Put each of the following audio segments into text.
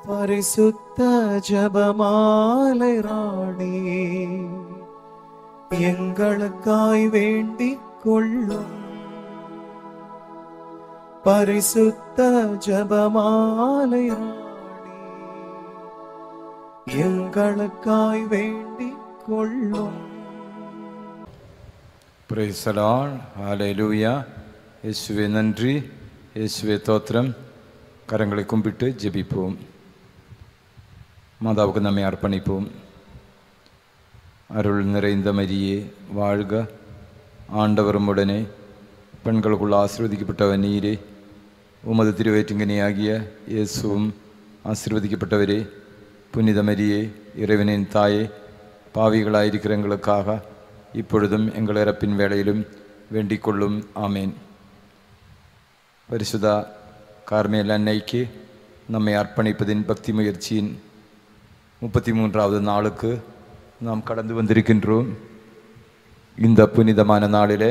பரிசுத்த ஜெபமாலை ராணி, எங்களுக்காய் வேண்டிக் கொள்ளும். பரிசுத்த ஜெபமாலை ராணி, எங்களுக்காய் வேண்டிக் கொள்ளும். Praise the Lord. Hallelujah. இயேசுவே நன்றி, இயேசுவே தோத்திரம். கரங்களை கும்பிட்டு ஜெபிப்போம். மாதாவுக்கு நம்மை அர்ப்பணிப்போம். அருள் நிறைந்த மரியே வாழ்க, ஆண்டவரும் உடனே பெண்களுக்குள் ஆசீர்வதிக்கப்பட்டவர் நீரே. உமது திருவயிற்றிங்கனியாகிய இயேசுவும் ஆசீர்வதிக்கப்பட்டவரே. புனித மரியே, இறைவனின் தாயே, பாவிகளாயிருக்கிற எங்களுக்காக இப்பொழுதும் எங்கள் இறப்பின் வேளையிலும் வேண்டிக் கொள்ளும். ஆமேன். பரிசுதா கார்மேல் அன்னைக்கு நம்மை அர்ப்பணிப்பதின் பக்தி முயற்சியின் 33வது நாளுக்கு நாம் கடந்து வந்திருக்கின்றோம். இந்த புனிதமான நாளிலே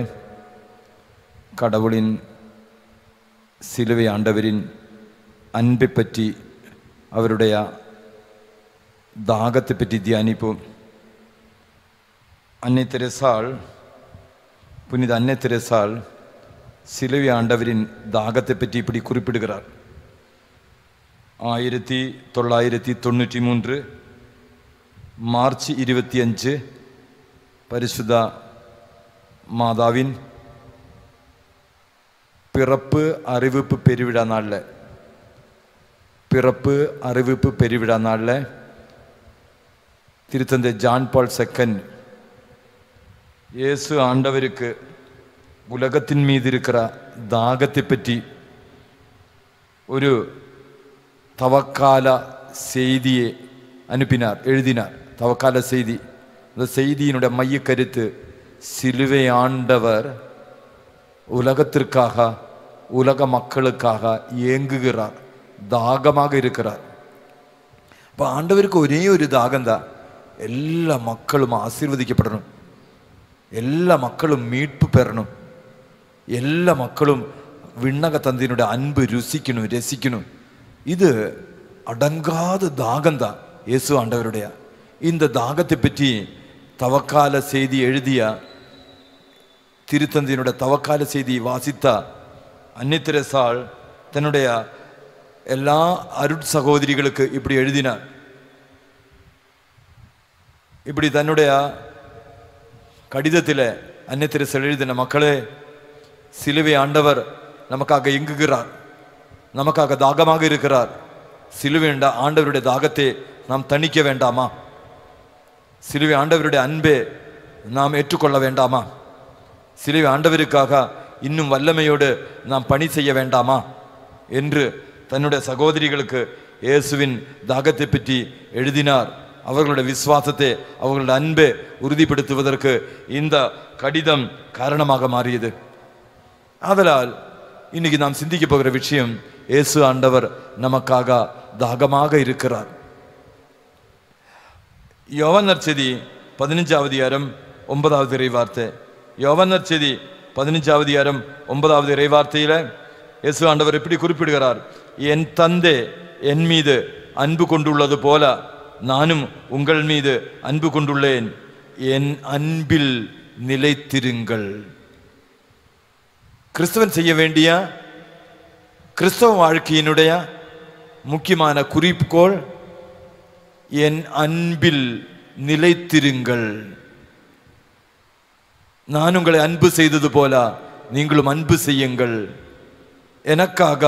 கடவுளின் சிலுவை ஆண்டவரின் அன்பை பற்றி, அவருடைய தாகத்தை பற்றி தியானிப்போம். அன்னை தெரேசாள், புனித அன்னை தெரேசாள் சிலுவை ஆண்டவரின் தாகத்தை பற்றி இப்படி குறிப்பிடுகிறார். 1993 மார்ச் 25 பரிசுதா மாதாவின் பிறப்பு அறிவிப்பு பெருவிழா நாளில், பிறப்பு அறிவிப்பு பெருவிழா நாளில் திருத்தந்தை ஜான் பால் II இயேசு ஆண்டவருக்கு உலகத்தின் மீது இருக்கிற தாகத்தை பற்றி ஒரு தவக்கால செய்தியை அனுப்பினார், எழுதினார். தவக்கால செய்தி. அந்த செய்தியினுடைய மையக்கருத்து, சிலுவை ஆண்டவர் உலகத்திற்காக, உலக மக்களுக்காக ஏங்குகிறார், தாகமாக இருக்கிறார். இப்போ ஆண்டவருக்கு ஒரே ஒரு தாகம்தான், எல்லா மக்களும் ஆசீர்வதிக்கப்படணும், எல்லா மக்களும் மீட்பு பெறணும், எல்லா மக்களும் விண்ணக தந்தையினுடைய அன்பு ருசிக்கணும், ரசிக்கணும். இது அடங்காத தாகம்தான் இயேசு ஆண்டவருடைய. இந்த தாகத்தை பற்றி தவக்கால செய்தி எழுதிய, திருத்தந்தையினுடைய தவக்கால செய்தியை வாசித்த அன்னை தெரேசாள் தன்னுடைய எல்லா அருட் சகோதரிகளுக்கு இப்படி எழுதினார். இப்படி தன்னுடைய கடிதத்தில் அன்னை தெரேசாள் எழுதின, மக்களே, சிலுவை ஆண்டவர் நமக்காக எங்குகிறார், நமக்காக தாகமாக இருக்கிறார். சிலுவை ஆண்டவருடைய தாகத்தை நாம் தணிக்க வேண்டாமா? சிலுவை ஆண்டவருடைய அன்பை நாம் ஏற்றுக்கொள்ள வேண்டாமா? சிலுவை ஆண்டவருக்காக இன்னும் வல்லமையோடு நாம் பணி செய்ய வேண்டாமா என்று தன்னுடைய சகோதரிகளுக்கு இயேசுவின் தாகத்தை பற்றி எழுதினார். அவர்களுடைய விசுவாசத்தை, அவர்களுடைய அன்பை உறுதிப்படுத்துவதற்கு இந்த கடிதம் காரணமாக மாறியது. ஆதலால் இன்னைக்கு நாம் சிந்திக்க போகிற விஷயம், இயேசு ஆண்டவர் நமக்காக தாகமாக இருக்கிறார். யோவான் நற்செய்தி 15வது அதிகாரம் 9வது இறைவார்த்தை. யோவான் நற்செய்தி 15வது அதிகாரம் 9வது இறைவார்த்தையில இயேசு ஆண்டவர் எப்படி குறிப்பிடுகிறார்? என் தந்தை என் மீது அன்பு கொண்டுள்ளது போல நானும் உங்கள் மீது அன்பு கொண்டுள்ளேன், என் அன்பில் நிலைத்திருங்கள். கிறிஸ்தவன் செய்ய வேண்டிய கிறிஸ்தவ வாழ்க்கையினுடைய முக்கியமான குறிக்கோள், என் அன்பில் நிலைத்திருங்கள். நான் உங்களை அன்பு செய்தது போல நீங்களும் அன்பு செய்யுங்கள். எனக்காக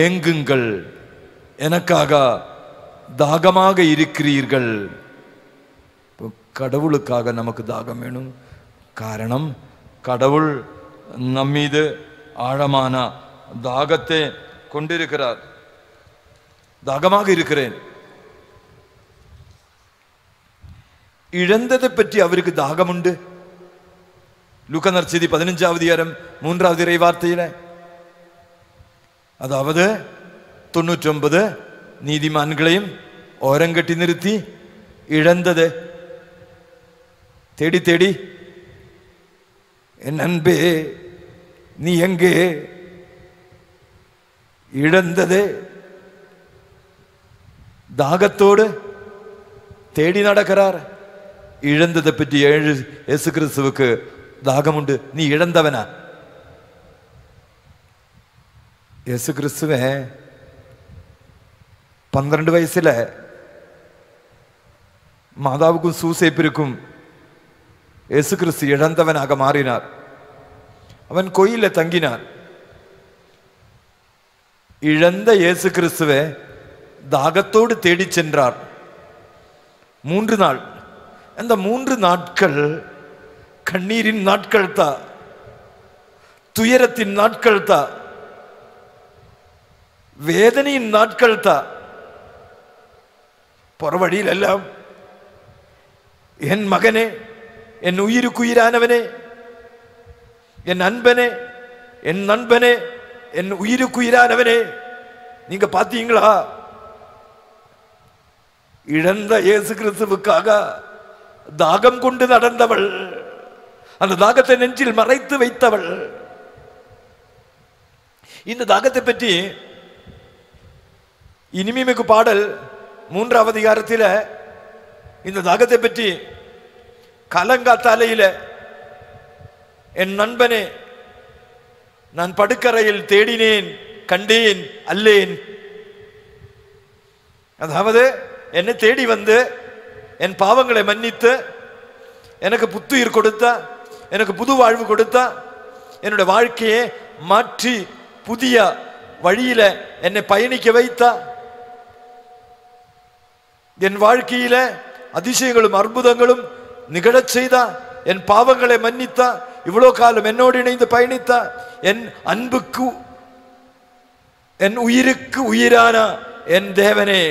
ஏங்குங்கள், எனக்காக தாகமாக இருக்கிறீர்கள். கடவுளுக்காக நமக்கு தாகம் வேணும். காரணம், கடவுள் நம்மீது ஆழமான தாகத்தை கொண்டிருக்கிறார். தாகமாக இருக்கிறேன். இழந்ததை பற்றி அவருக்கு தாகம் உண்டு. லூக்கா நற்செய்தி 15வது அதிகாரம் 3வது இறைவார்த்தையில, அதாவது 99 நீதிமான்களையும் ஓரங்கட்டி நிறுத்தி இழந்தது தேடி தேடி, என் அன்பே நீ எங்கே, இழந்ததே தாகத்தோடு தேடி நடக்கிறார். இழந்ததை பற்றி இயேசு கிறிஸ்துவுக்கு தாகம் உண்டு. நீ இழந்தவனா? இயேசு கிறிஸ்துவே 12 வயசுல மாதாவுக்கும் சூசேப்பிற்கும் இயேசு கிறிஸ்து இழந்தவனாக மாறினார். அவன் கோயில தங்கினார். இழந்த இயேசு கிறிஸ்துவை தாகத்தோடு தேடி சென்றார். 3 நாள். அந்த 3 நாட்கள் கண்ணீரின் நாட்கள் தான், துயரத்தின் நாட்கள் தான், வேதனையின் நாட்கள் தான். போற வழியில் எல்லாம் என் மகனே, என் உயிருக்குயிரானவனே, என் அன்பனே, என் நண்பனே, என் உயிருக்குயிரானவனே, நீங்க பாத்தீங்களா? இழந்த இயேசு கிறிஸ்துவுக்காக தாகம் கொண்டு நடந்தவள், அந்த தாகத்தை நெஞ்சில் மறைத்து வைத்தவள். இந்த தாகத்தை பற்றி இனிமைமிகு பாடல் 3ஆம் அதிகாரத்தில் இந்த தாகத்தை பற்றி கலங்காத்தாலையில, என் நண்பனே, நான் படுக்கறையில் தேடினேன், கண்டேன், அல்லேன். அதாவது என்னை தேடி வந்து என் பாவங்களை மன்னித்து எனக்கு புத்துயிர் கொடுத்தா, எனக்கு புது வாழ்வு கொடுத்தா, என்னுடைய வாழ்க்கையை மாற்றி புதிய வழியில என்னை பயணிக்க வைத்தா, என் வாழ்க்கையில அதிசயங்களும் அற்புதங்களும் நிகழச் செய்தா, என் பாவங்களை மன்னித்தா, இவ்வளவு காலம் என்னோடு இணைந்து பயணித்தா, என் அன்புக்கு, என் உயிருக்கு உயிரான என் தேவனே,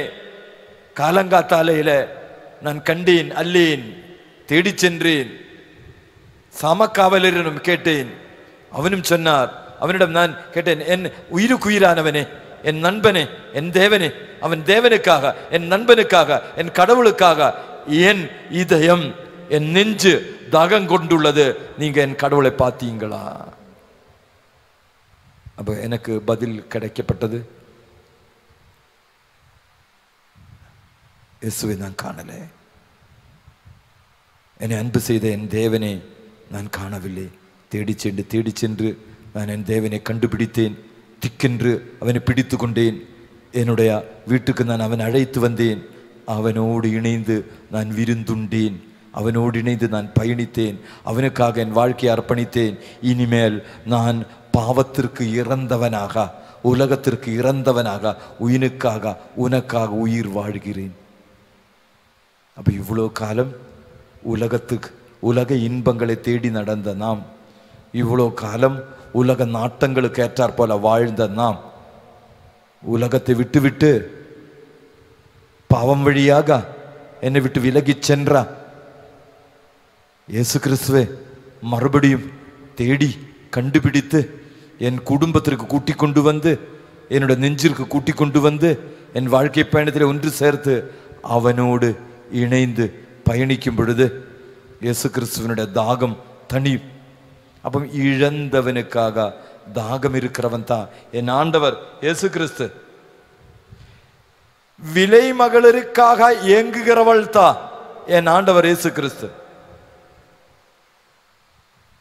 காலங்காத்தாலையில நான் கண்டேன், அல்லேன், தேடி சென்றேன், சாமக்காவலரிடம் கேட்டேன். அவனும் சொன்னார். அவனிடம் நான் கேட்டேன், என் உயிருக்குயிரானவனே, என் நண்பனே, என் தேவனே. அவன் தேவனுக்காக, என் நண்பனுக்காக, என் கடவுளுக்காக என் இதயம், என் நெஞ்சு தாகம் கொண்டுள்ளது. நீங்க என் கடவுளை பார்த்தீங்களா? அப்ப எனக்கு பதில் கிடைக்கப்பட்டது, இயேசுவை நான் காணல. என்னை அன்பு செய்த என் தேவனை நான் காணவில்லை. தேடி சென்று நான் என் தேவனை கண்டுபிடித்தேன். திக்கென்று அவனை பிடித்து கொண்டேன். என்னுடைய வீட்டுக்கு நான் அவனை அழைத்து வந்தேன். அவனோடு இணைந்து நான் விருந்துண்டேன். அவனோடு இணைந்து நான் பயணித்தேன். அவனுக்காக என் வாழ்க்கையை அர்ப்பணித்தேன். இனிமேல் நான் பாவத்திற்கு இறந்தவனாக, உலகத்திற்கு இறந்தவனாக, உயினுக்காக, உனக்காக உயிர் வாழ்கிறேன். அப்ப இவ்வளோ காலம் உலக இன்பங்களை தேடி நடந்த நாம், இவ்வளோ காலம் உலக நாட்டங்களுக்கு ஏற்றாற் போல வாழ்ந்த நாம், உலகத்தை விட்டு பாவம் வழியாக என்னை விட்டு விலகி சென்றா இயேசு கிறிஸ்துவை மறுபடியும் தேடி கண்டுபிடித்து என் குடும்பத்திற்கு கூட்டிக் கொண்டு வந்து, என்னோட நெஞ்சிற்கு கூட்டிக் கொண்டு வந்து, என் வாழ்க்கை பயணத்தில் ஒன்று சேர்த்து அவனோடு இணைந்து பயணிக்கும் பொழுது இயேசு கிறிஸ்துவனுடைய தாகம் தனியும். அப்போ இழந்தவனுக்காக தாகம் இருக்கிறவன் தான் என் ஆண்டவர் இயேசு கிறிஸ்து. விலை மகளிருக்காக ஏங்குகிறவள் தான் என் ஆண்டவர் இயேசு கிறிஸ்து.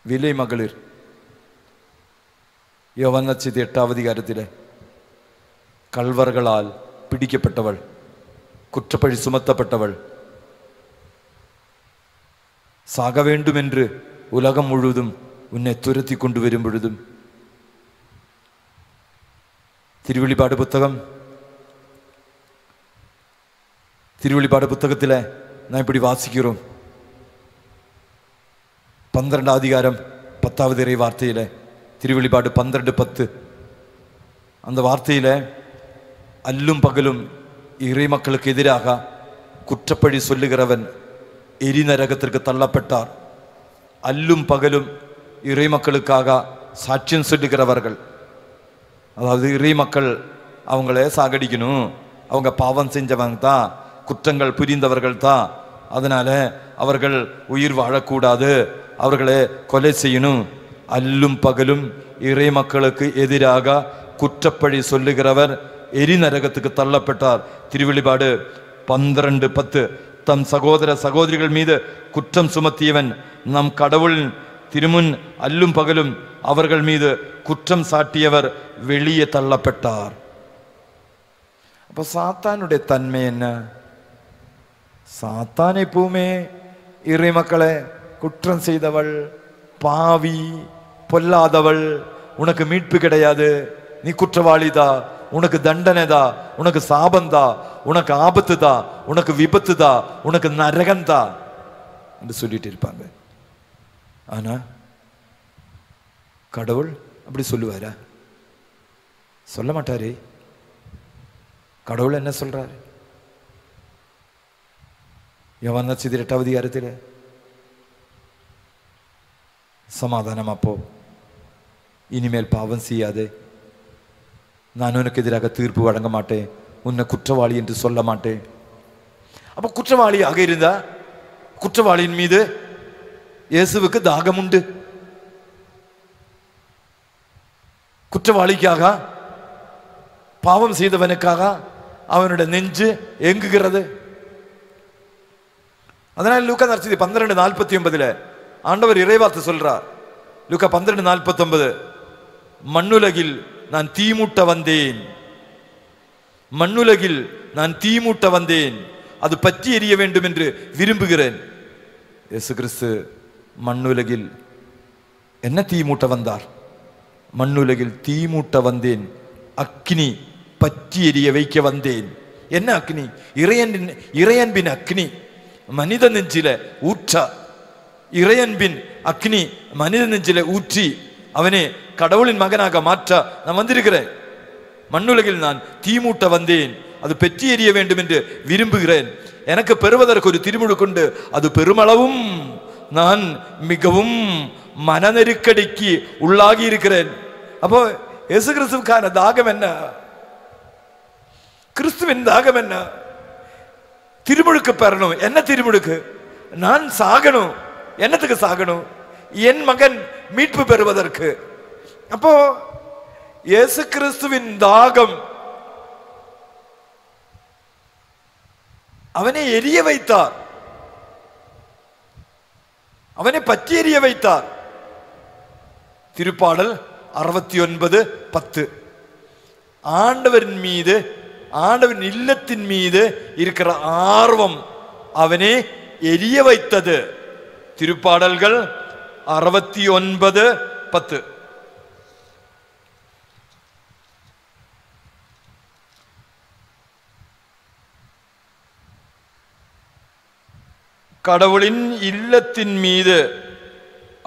விலை மகளிர், யோவான் நற்செய்தி 8ஆம் அதிகாரத்திலே கள்வர்களால் பிடிக்கப்பட்டவள், குற்றப்பழி சுமத்தப்பட்டவள், சாக வேண்டும் என்று உலகம் முழுவதும் உன்னை துரத்தி கொண்டு வரும் பொழுதும், திருவெளிப்பாடு புத்தகத்தில் நான் இப்படி வாசிக்கிறோம். 12ஆம் அதிகாரம் 10வது இறை வார்த்தையில, திருவெளிப்பாடு 12:10, அந்த வார்த்தையில அல்லும் பகலும் இறை மக்களுக்கு எதிராக குற்றப்பழி சொல்லுகிறவன் எரிநரகத்திற்கு தள்ளப்பட்டார். அல்லும் பகலும் இறை மக்களுக்காக சாட்சியம் சொல்லுகிறவர்கள், அதாவது இறை மக்கள் அவங்கள சாகடிக்கணும், அவங்க பாவம் செஞ்சவங்க தான், குற்றங்கள் புரிந்தவர்கள் தான், அதனால அவர்கள் உயிர் வாழக்கூடாது, அவர்களை கொலை செய்யணும். அல்லும் பகலும் இறை மக்களுக்கு எதிராக குற்றப்பழி சொல்லுகிறவர் எரிநரகத்துக்கு தள்ளப்பட்டார். திருவெளிபாடு 12:10. தம் சகோதர சகோதரிகள் மீது குற்றம் சுமத்தியவன் நம் கடவுளின் திருமுன் அல்லும் பகலும் அவர்கள் மீது குற்றம் சாட்டியவர் வெளியே தள்ளப்பட்டார். அப்ப சாத்தானுடைய தன்மை என்ன? சாத்தான் எப்பவுமே இறை மக்களை குற்றம் செய்தவள், பாவி, பொல்லாதவள், உனக்கு மீட்பு கிடையாது, நீ குற்றவாளிதா, உனக்கு தண்டனைதா, உனக்கு சாபந்தா, உனக்கு ஆபத்துதா, உனக்கு விபத்துதா, உனக்கு நரகந்தா என்று சொல்லிட்டு இருப்பாங்க. ஆனா கடவுள் அப்படி சொல்லுவாரா? சொல்ல மாட்டாரே. கடவுள் என்ன சொல்றாரு? யோவான் நற்செய்தி 8ஆம் அதிகாரத்தில் சமாதானமா போ, இனிமேல் பாவம் செய்யாதே, நான் உனக்கு எதிராக தீர்ப்பு வழங்க மாட்டேன், உன்னை குற்றவாளி என்று சொல்ல மாட்டேன். அப்ப குற்றவாளியாக இருந்தா குற்றவாளியின் மீது இயேசுவுக்கு தாகம் உண்டு. குற்றவாளிக்காக, பாவம் செய்தவனுக்காக அவனுடைய நெஞ்சு எங்குகிறது. அதனால லூக்கா நற்செய்தி 12:49 ஆண்டவர் இறைவார்த்தை சொல்றார். லூக்கா 12:49, மண்ணுலகில் நான் தீமூட்ட வந்தேன், மண்ணுலகில் நான் தீமூட்ட வந்தேன், அது பற்றி எரிய வேண்டும் என்று விரும்புகிறேன். இயேசு கிறிஸ்து மண்ணுலகில் என்ன தீமூட்ட வந்தார்? மண்ணுலகில் தீமூட்ட வந்தேன், அக்னி பற்றி எரிய வைக்க வந்தேன். என்ன அக்னி? இறையன்பின் அக்னி மனித நெஞ்சில ஊற்றா. இறையன்பின் அக்னி மனித நெஞ்சில ஊற்றி அவனே கடவுளின் மகனாக மாற்ற நான் வந்திருக்கிறேன். மண்ணுலகில் நான் தீமூட்ட வந்தேன், அது பெற்றி எறிய வேண்டும் என்று விரும்புகிறேன். எனக்கு பெறுவதற்கு ஒரு திருமுழுக்குண்டு, அது பெருமளவும் நான் மிகவும் மன நெருக்கடிக்கு உள்ளாகி இருக்கிறேன். அப்போ இயேசு கிறிஸ்துவுக்கான தாகம் என்ன? கிறிஸ்துவின் தாகம் என்ன? திருமுழுக்கு பெறணும். என்ன திருமுழுக்கு? நான் சாகணும். என்னத்துக்கு சாகணும்? என் மகன் மீட்பு பெறுவதற்கு. அப்போ இயேசு கிறிஸ்துவின் தாகம் அவனை எரிய வைத்தார், அவனை பற்றி எரிய வைத்தார். திருப்பாடல் 69:10 ஆண்டவரின் மீது, ஆண்டவரின் இல்லத்தின் மீது இருக்கிற ஆர்வம் அவனை எரிய வைத்தது. திருப்பாடல்கள் 69:10. கடவுளின் இல்லத்தின் மீது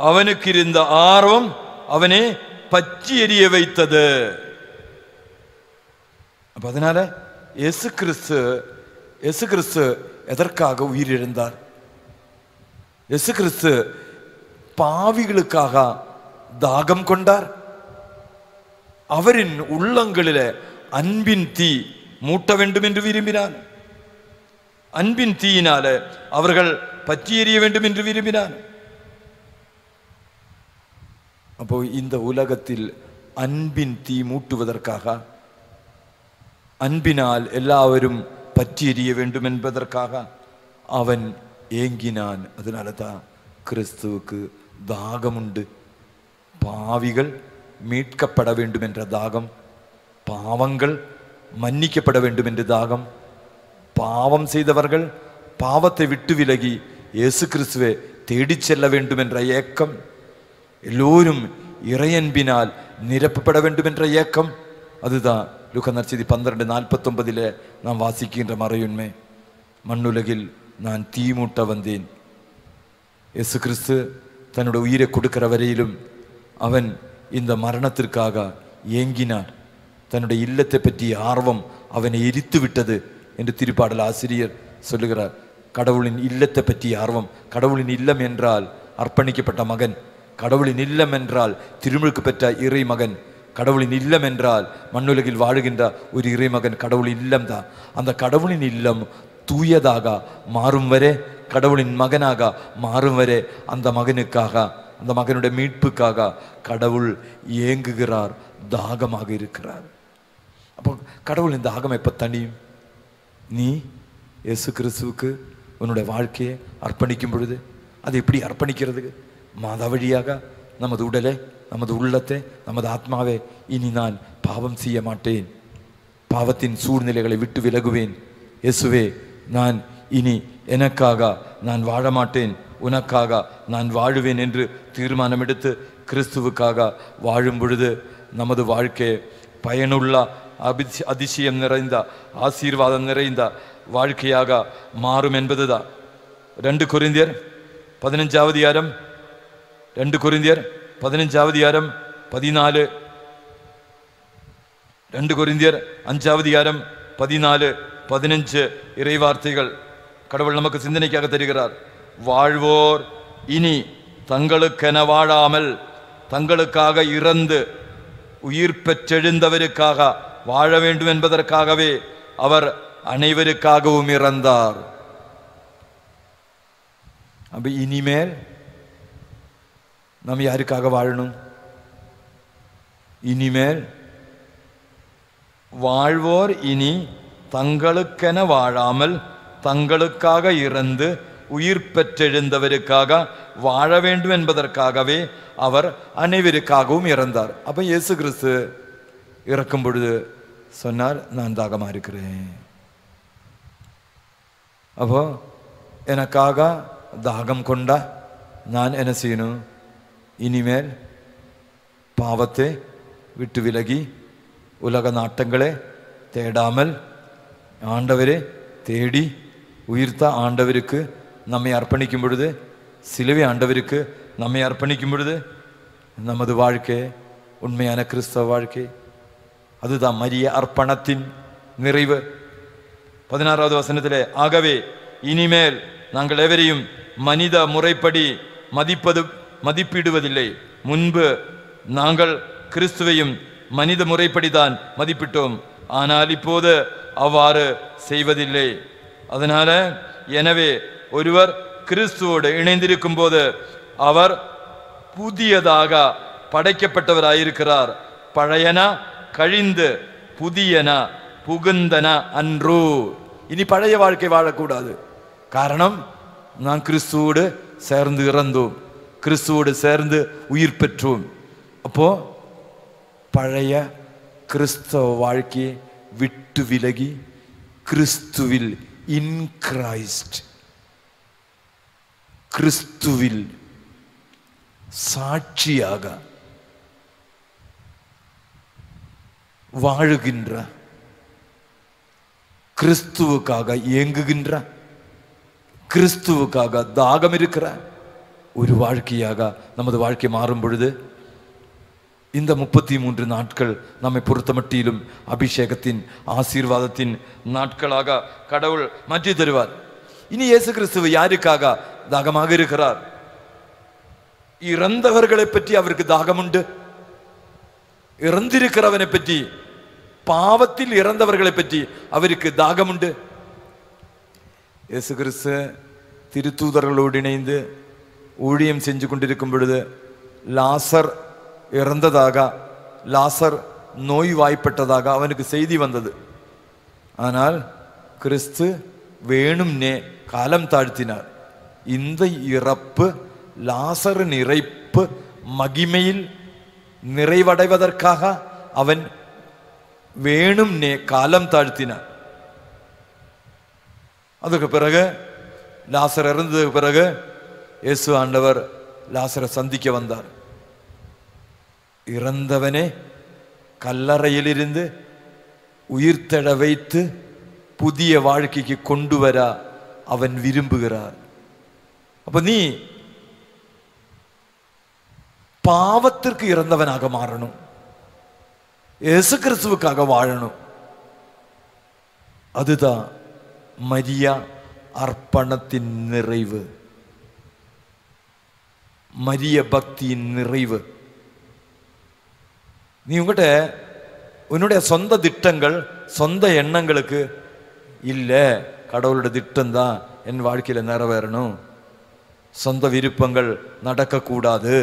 அவனுக்கு இருந்த ஆர்வம் அவனை பற்றி எரிய வைத்தது. அதனால இயேசு கிறிஸ்து எதற்காக உயிரிழந்தார்? இயேசு கிறிஸ்து பாவிகளுக்காக தாகம் கொண்டார். அவரின் உள்ளங்களில் அன்பின் தீ மூட்ட வேண்டும் என்று விரும்பினார். அன்பின் தீயினால அவர்கள் பற்றி எறிய வேண்டும் என்று விரும்பினார். அப்போ இந்த உலகத்தில் அன்பின் தீ மூட்டுவதற்காக, அன்பினால் எல்லாவரும் பற்றி எறிய வேண்டும் என்பதற்காக அவன் ஏங்கினான். அதனால தான் கிறிஸ்துவுக்கு தாகம் உண்டு. பாவிகள் மீட்கப்பட வேண்டும் என்ற தாகம், பாவங்கள் மன்னிக்கப்பட வேண்டும் என்ற தாகம், பாவம் செய்தவர்கள் பாவத்தை விட்டு விலகி இயேசு கிறிஸ்துவை தேடிச் செல்ல வேண்டும் என்ற ஏக்கம், எல்லோரும் இறையன்பினால் நிரப்பப்பட வேண்டும் என்ற ஏக்கம். அதுதான் லூக்கா நற்செய்தி 12:49 நாம் வாசிக்கின்ற மறையுண்மை. மண்ணுலகில் நான் தீமூட்ட வந்தேன். இயேசு கிறிஸ்து தன்னுடைய உயிரை கொடுக்கிற வரையிலும் அவன் இந்த மரணத்திற்காக ஏங்கினார். தன்னுடைய இல்லத்தை பற்றிய ஆர்வம் அவனை எரித்து விட்டது என்று திருப்பாடல் ஆசிரியர் சொல்லுகிறார். கடவுளின் இல்லத்தை பற்றிய ஆர்வம், கடவுளின் இல்லம் என்றால் அர்ப்பணிக்கப்பட்ட மகன், கடவுளின் இல்லம் என்றால் திருமுழுக்கு பெற்ற இறை மகன், கடவுளின் இல்லம் என்றால் மண்ணுலகில் வாழுகின்ற ஒரு இறைமகன். கடவுளின் இல்லம் தான். அந்த கடவுளின் இல்லம் தூயதாக மாறும் வரை, கடவுளின் மகனாக மாறும் வரை அந்த மகனுக்காக, அந்த மகனுடைய மீட்புக்காக கடவுள் ஏங்குகிறார், தாகமாக இருக்கிறார். அப்போ கடவுளின் தாகம் எப்போ தனியும்? நீ இயேசு கிறிஸ்துவுக்கு உன்னுடைய வாழ்க்கையை அர்ப்பணிக்கும் பொழுது. அது எப்படி அர்ப்பணிக்கிறதுக்கு? மாதா வழியாக நமது உடலை, நமது உள்ளத்தை, நமது ஆத்மாவை, இனி நான் பாவம் செய்ய மாட்டேன், பாவத்தின் சூழ்நிலைகளை விட்டு விலகுவேன், இயேசுவே நான் இனி எனக்காக நான் வாழ மாட்டேன், உனக்காக நான் வாழுவேன் என்று தீர்மானம் எடுத்து கிறிஸ்துவுக்காக வாழும் பொழுது நமது வாழ்க்கை பயனுள்ள அதிசயம் நிறைந்த ஆசீர்வாதம் நிறைந்த வாழ்க்கையாக மாறும் என்பதுதான். 2 கொரிந்தியர் 15வது அதிகாரம் 2 கொரிந்தியர் 15வது அதிகாரம் 14, 2 கொரிந்தியர் 5வது அதிகாரம் 14, 15 இறைவார்த்தைகள் கடவுள் நமக்கு சிந்தனைக்காக தருகிறார். வாழ்வோர் இனி தங்களுக்கென வாழாமல் தங்களுக்காக இறந்து உயிர் பெற்றெழுந்தவருக்காக வாழ வேண்டும் என்பதற்காகவே அவர் அனைவருக்காகவும் இறந்தார். அப்ப இனிமேல் நாம் யாருக்காக வாழணும்? இனிமேல் வாழ்வோர் இனி தங்களுக்கென வாழாமல் தங்களுக்காக இறந்து உயிர் பெற்றெழுந்தவருக்காக வாழ வேண்டும் என்பதற்காகவே அவர் அனைவருக்காகவும் இறந்தார். அப்ப இயேசு கிறிஸ்து இறக்கும் பொழுது சொன்னார், நான் தாகமா இருக்கிறேன். அப்போ எனக்காக தாகம் கொண்டா நான் என்ன செய்யணும்? இனிமேல் பாவத்தை விட்டு விலகி உலக நாட்டங்களை தேடாமல் ஆண்டவரை தேடி உயிர்த்த ஆண்டவருக்கு நம்மை அர்ப்பணிக்கும் பொழுது, சிலுவை ஆண்டவருக்கு நம்மை அர்ப்பணிக்கும் பொழுது நமது வாழ்க்கை உண்மையான கிறிஸ்தவ வாழ்க்கை. அதுதான் மரிய அர்ப்பணத்தின் நிறைவு. 16வது வசனத்திலே, ஆகவே இனிமேல் நாங்கள் எவரையும் மனித முறைப்படி மதிப்பிடுவதில்லை. முன்பு நாங்கள் கிறிஸ்துவையும் மனித முறைப்படிதான் மதிப்பிட்டோம், ஆனால் இப்போது அவ்வாறு செய்வதில்லை. அதனால எனவே ஒருவர் கிறிஸ்துவோடு இணைந்திருக்கும் போது அவர் புதியதாக படைக்கப்பட்டவராயிருக்கிறார். பழையன கழிந்து புதியன புகுந்தன அன்றோ. இனி பழைய வாழ்க்கை வாழக்கூடாது. காரணம், நான் கிறிஸ்துவோடு சேர்ந்து இறந்தோம், கிறிஸ்துவோடு சேர்ந்து உயிர் பெற்றோம். அப்போ பழைய கிறிஸ்தவ வாழ்க்கையை விட்டு விலகி கிறிஸ்துவில், இன் கிரைஸ்ட், கிறிஸ்துவில் சாட்சியாக வாழுகின்ற, கிறிஸ்துவுக்காக இயங்குகின்ற, கிறிஸ்துவுக்காக தாகம் இருக்கிற ஒரு வாழ்க்கையாக நமது வாழ்க்கை மாறும் பொழுது இந்த 33 நாட்கள் நம்மை பொறுத்தமட்டிலும் அபிஷேகத்தின் ஆசீர்வாதத்தின் நாட்களாக கடவுள் மாற்றி தருவார். இனி இயேசு கிறிஸ்துவ யாருக்காக தாகமாக இருக்கிறார்? இறந்தவர்களை பற்றி அவருக்கு தாகம் உண்டு. இறந்திருக்கிறவனை பற்றி, பாவத்தில் இறந்தவர்களை பற்றி அவருக்கு தாகம் உண்டு. இயேசு கிறிஸ்து திருத்தூதர்களோடு இணைந்து ஊழியம் செஞ்சு கொண்டிருக்கும் பொழுது லாசர் இறந்ததாக, லாசர் நோய் வாய்ப்பட்டதாக அவனுக்கு செய்தி வந்தது. ஆனால் கிறிஸ்து வேணும்னே காலம் தாழ்த்தினார். இந்த இறப்பு, லாசரின் இறப்பு மகிமையில் நிறைவடைவதற்காக அவன் வேணும்னே காலம் தாழ்த்தினார். அதுக்கு பிறகு லாசர் இறந்ததுக்கு பிறகு இயேசு ஆண்டவர் லாசரை சந்திக்க வந்தார். இறந்தவனே கல்லறையிலிருந்து உயிர்த்தெழ வைத்து புதிய வாழ்க்கைக்கு கொண்டு வர அவன் விரும்புகிறார். அப்ப நீ பாவத்திற்கு இறந்தவனாக மாறணும், இயேசு கிறிஸ்துவுக்காக வாழணும். அதுதான் மரியா அர்ப்பணத்தின் நிறைவு, மரிய பக்தியின் நிறைவு. நீ உன்னுடைய சொந்த திட்டங்கள், சொந்த எண்ணங்களுக்கு இல்லை, கடவுளுடைய திட்டம்தான் என் வாழ்க்கையில் நிறைவேறணும், சொந்த விருப்பங்கள் நடக்கக்கூடாது,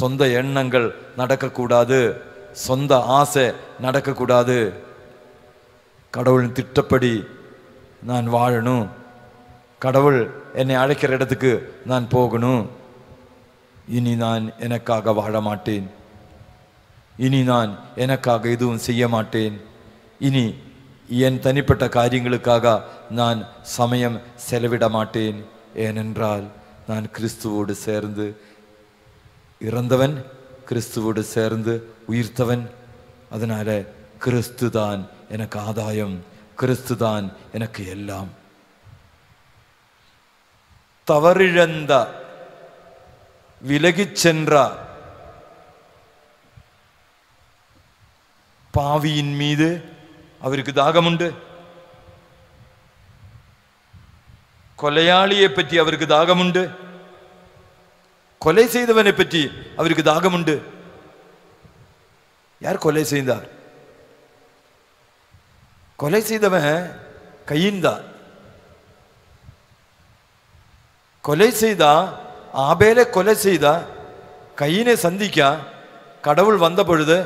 சொந்த எண்ணங்கள் நடக்கக்கூடாது, சொந்த ஆசை நடக்கக்கூடாது. கடவுளின் திட்டப்படி நான் வாழணும், கடவுள் என்னை அழைக்கிற இடத்துக்கு நான் போகணும். இனி நான் எனக்காக வாழ மாட்டேன், இனி நான் எனக்காக எதுவும் செய்ய மாட்டேன், இனி என் தனிப்பட்ட காரியங்களுக்காக நான் சமயம் செலவிட மாட்டேன். ஏனென்றால் நான் கிறிஸ்துவோடு சேர்ந்து இறந்தவன், கிறிஸ்துவோடு சேர்ந்து உயிர்த்தவன். அதனால கிறிஸ்து தான் எனக்கு ஆதாயம், கிறிஸ்து தான் எனக்கு எல்லாம். தவறிழந்த விலகிச் சென்ற பாவியின் மீது அவருக்கு தாகமுண்டு. கொலையாளியை பற்றி அவருக்கு தாகமுண்டு, கொலை செய்தவனை பற்றி அவருக்கு தாகமுண்டு. யார் கொலை செய்தார்? கொலை செய்தவன் கையின்தான். கொலை செய்தா, ஆபேலை கொலை செய்தா, கையினை சந்திக்க கடவுள் வந்த பொழுது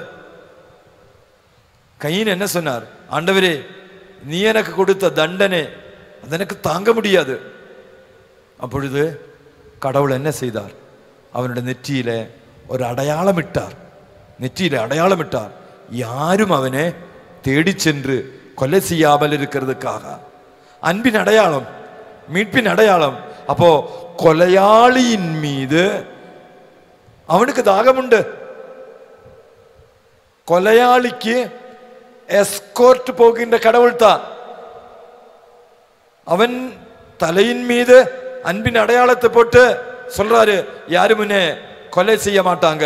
கையின் என்ன சொன்னார்? ஆண்டவரே, நீ எனக்கு கொடுத்த தண்டனை அது எனக்கு தாங்க முடியாது. அப்பொழுது கடவுள் என்ன செய்தார்? அவனுடைய நெற்றியில ஒரு அடையாளம் இட்டார், நெற்றியில அடையாளம் இட்டார். யாரும் அவனை தேடி சென்று கொலை செய்யாமல் இருக்கிறதுக்காக. அன்பின் அடையாளம், மீட்பின் அடையாளம். அப்போ கொலையாளியின் மீது அவனுக்கு தாகமுண்டு. கொலையாளிக்கு எஸ்கோர்ட் போகின்ற கடவுள் தான். அவன் தலையின் மீது அன்பின் அடையாளத்தை போட்டு சொல்றாரு, யாரும் உன்னை கொலை செய்ய மாட்டாங்க,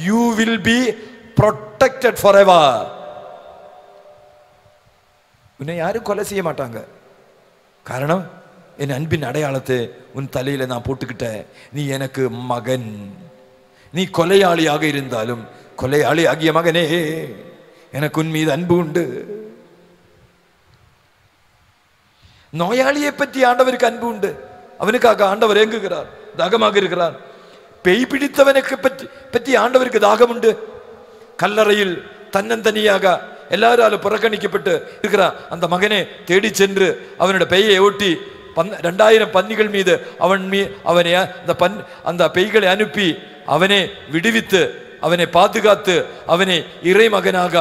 you will be protected for ever. உன்னை யாரும் கொலை செய்ய மாட்டாங்க. காரணம், என் அன்பின் அடையாளத்தை உன் தலையில நான் போட்டுக்கிட்ட. நீ எனக்கு மகன். நீ கொலையாளியாக இருந்தாலும், கொலையாளி ஆகிய மகனே, எனக்கு உன் மீது அன்பு உண்டு. நோயாளியை பற்றி ஆண்டவருக்கு அன்பு உண்டு. அவனுக்காக ஆண்டவர் ஏங்குகிறார், தாகமாக இருக்கிறார். பேய் பிடித்தவனுக்கு பற்றி ஆண்டவருக்கு தாகம் உண்டு. கல்லறையில் தன்னந்தனியாக எல்லாராலும் புறக்கணிக்கப்பட்டு இருக்கிற அந்த மகனை தேடி சென்று அவனுடைய பெய்யை ஓட்டி 2000 பன்னிகள் மீது அவனை அந்த பெய்களை அனுப்பி அவனை விடுவித்து அவனை பாதுகாத்து அவனை இறை மகனாக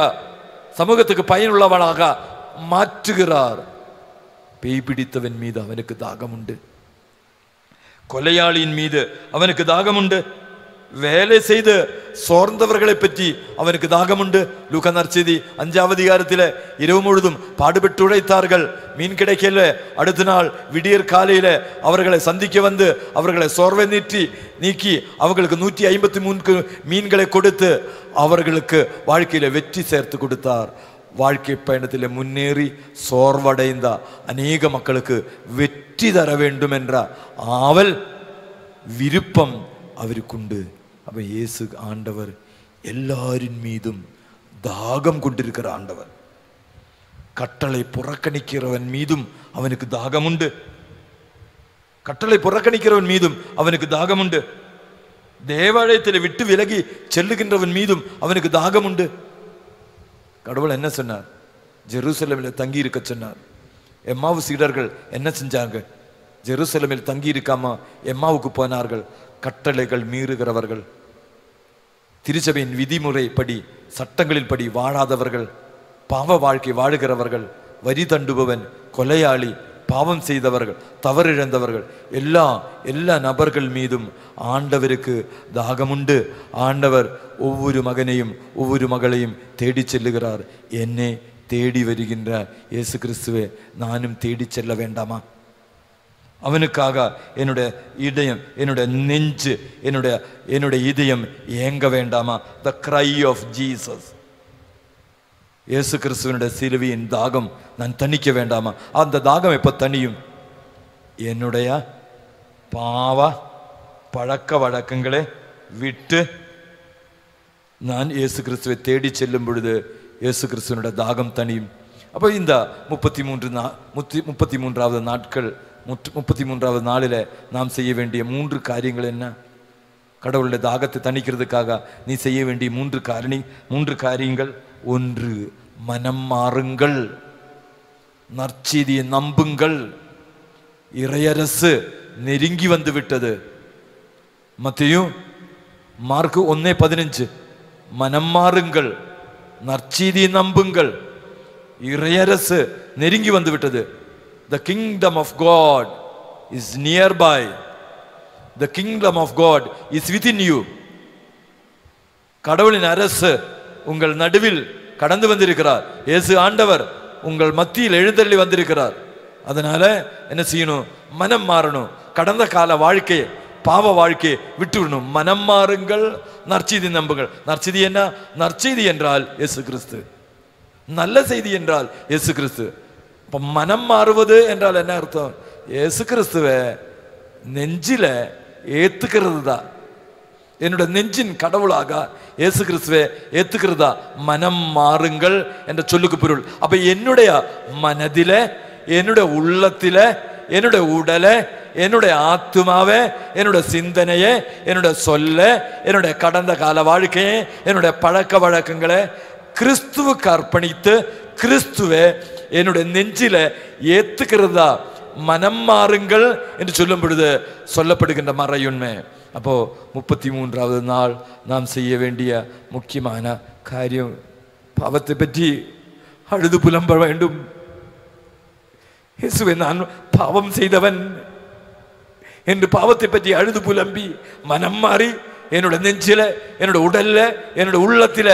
சமூகத்துக்கு பயனுள்ளவனாக மாற்றுகிறார். பேய் பிடித்தவன் மீது அவனுக்கு தாகம் உண்டு. கொலையாளியின் மீது அவனுக்கு தாகம் உண்டு. வேலை செய்து சோர்ந்தவர்களை பற்றி அவனுக்கு தாகம் உண்டு. லூக்கா நற்செய்தி 5ஆம் அதிகாரத்தில் இரவு முழுதும் பாடுபட்டு உழைத்தார்கள், மீன் கிடைக்கல. அடுத்த நாள் விடியற் காலையில அவர்களை சந்திக்க வந்து அவர்களை சோர்வை நீக்கி அவர்களுக்கு 153 மீன்களை கொடுத்து அவர்களுக்கு வாழ்க்கையில வெற்றி சேர்த்து கொடுத்தார். வாழ்க்கை பயணத்தில் முன்னேறி சோர்வடைந்த அநேக மக்களுக்கு வெற்றி தர வேண்டும் என்ற ஆவல், விருப்பம் அவருக்குண்டு. அப்ப இயேசு ஆண்டவர் எல்லாரின் மீதும் தாகம் கொண்டிருக்கிற ஆண்டவர். கட்டளை புறக்கணிக்கிறவன் மீதும் அவனுக்கு தாகம் உண்டு. கட்டளை புறக்கணிக்கிறவன் மீதும் அவனுக்கு தாகம் உண்டு. தேவாலயத்தில் விட்டு விலகி செல்லுகின்றவன் மீதும் அவனுக்கு தாகம் உண்டு. கடவுள் என்ன சொன்னார்? ஜெருசலேமில் தங்கி இருக்க சொன்னார். எம்மாவு சீடர்கள் என்ன செஞ்சாங்க? ஜெருசலேமில் தங்கி இருக்காம எம்மாவுக்கு போனார்கள். கட்டளைகள் மீறுகிறவர்கள், திருச்சபையின் விதிமுறைப்படி சட்டங்களின் படி வாழாதவர்கள், பாவ வாழ்க்கை வாழுகிறவர்கள், வரி தண்டுபவன், கொலையாளி, பாவம் செய்தவர்கள், தவறிழந்தவர்கள், எல்லா நபர்கள் மீதும் ஆண்டவருக்கு தாகமுண்டு. ஆண்டவர் ஒவ்வொரு மகனையும் ஒவ்வொரு மகளையும் தேடி செல்லுகிறார். என்னை தேடி வருகின்ற இயேசு கிறிஸ்துவே, நானும் தேடி செல்ல வேண்டாமா? அவனுக்காக என்னுடைய இதயம், என்னுடைய நெஞ்சு, என்னுடைய இதயம் ஏங்க வேண்டாமா? த கிரை ஆஃப் ஜீசஸ். இயேசு கிறிஸ்துவனுடைய சிலுவையின் தாகம் நான் தணிக்க வேண்டாமா? அந்த தாகம் எப்ப தணியும்? என்னுடைய பாவ பழக்க வழக்கங்களை விட்டு நான் இயேசு கிறிஸ்துவை தேடி செல்லும் பொழுது இயேசு கிறிஸ்துவனுடைய தாகம் தணியும். அப்போ இந்த 33வது நாட்கள், 33வது நாளில் நாம் செய்ய வேண்டிய 3 காரியங்கள் என்ன? கடவுளுடைய தாகத்தை தணிக்கிறதுக்காக நீ செய்ய வேண்டிய 3 காரியங்கள். 1, மனம் மாறுங்கள். நற்செய்தியை நம்புங்கள், இறையரசு நெருங்கி வந்து விட்டது. மத்தேயு மார்க்கு 1:15 மனம் மாறுங்கள், நற்செய்தியை நம்புங்கள், இறையரசு நெருங்கி வந்து விட்டது. The kingdom of God is nearby. The kingdom of God is within you. கடவுளின் அரசு உங்கள் நடுவில் கடந்து வந்திருக்கிறார். இயேசு ஆண்டவர் உங்கள் மத்தியில் எழுந்தருளி வந்திருக்கிறார். அதனால என்ன செய்யணும்? மனம் மாறணும். கடந்த கால வாழ்க்கை, பாவ வாழ்க்கையை விட்டுவிடணும். மனம் மாறுங்கள், நற்செய்தி நம்புங்கள். நற்செய்தி என்ன? நற்செய்தி என்றால் இயேசு கிறிஸ்து, நல்ல செய்தி என்றால் இயேசு கிறிஸ்து. இப்ப மனம் மாறுவது என்றால் என்ன அர்த்தம்? இயேசு கிறிஸ்துவை நெஞ்சில ஏத்துக்கிறது தான். என்னோட நெஞ்சின் கடவுளாக இயேசு கிறிஸ்துவை ஏத்துக்கிறதா மனம் மாறுங்கள் என்ற சொல்லுக்கு பொருள். அப்ப என்னுடைய மனதில, என்னுடைய உள்ளத்தில, என்னுடைய உடல, என்னுடைய ஆத்துமாவே, என்னுடைய சிந்தனையே, என்னுடைய சொல்ல, என்னுடைய கடந்த கால வாழ்க்கையை, என்னுடைய பழக்க வழக்கங்களை கிறிஸ்துவுக்கு அர்ப்பணித்து கிறிஸ்துவை என்னுடைய நெஞ்சில ஏத்துக்கிறதா மனம் மாறுங்கள் என்று சொல்லும் பொழுது சொல்லப்படுகின்ற மறையுண்மை. அப்போ 33வது நாள் நாம் செய்ய வேண்டிய முக்கியமான காரியம், பாவத்தை பற்றி அழுது புலம்ப வேண்டும். இயேசுவே, நான் பாவம் செய்தவன் என்று பாவத்தை பற்றி அழுது புலம்பி மனம் மாறி என்னோட நெஞ்சில, என்னோட உடல்ல, என்னோட உள்ளத்தில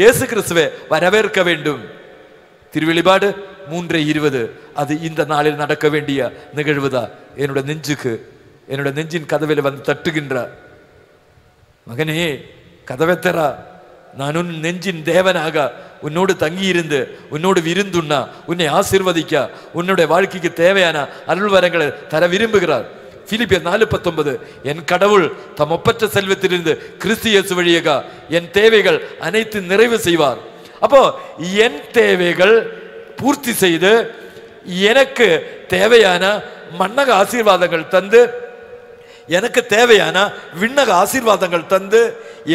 இயேசு கிறிஸ்துவை வரவேற்க வேண்டும். திருவெளிப்பாடு 3:20 அது இந்த நாளில் நடக்க வேண்டிய நிகழ்வுதான். என்னோட நெஞ்சுக்கு, என்னோட நெஞ்சின் கதவில வந்து தட்டுகின்ற மகனே, கதவை தர, நான் உன் நெஞ்சின் தேவனாக உன்னோடு தங்கி இருந்து உன்னோடு விருந்துண்ணா, உன்னை ஆசீர்வதிக்க, உன்னுடைய வாழ்க்கைக்கு தேவையான அருள் வரங்களை தர விரும்புகிறார். பிலிப்பியர் 4:19 என் கடவுள் தம் ஒப்பற்ற செல்வத்திலிருந்து கிறிஸ்து இயேசு வழியாக என் தேவைகள் அனைத்து நிறைவு செய்வார். அப்போ என் தேவைகள் பூர்த்தி செய்து எனக்கு தேவையான மன்னக ஆசீர்வாதங்கள் தந்து, எனக்கு தேவையான விண்ணக ஆசீர்வாதங்கள் தந்து,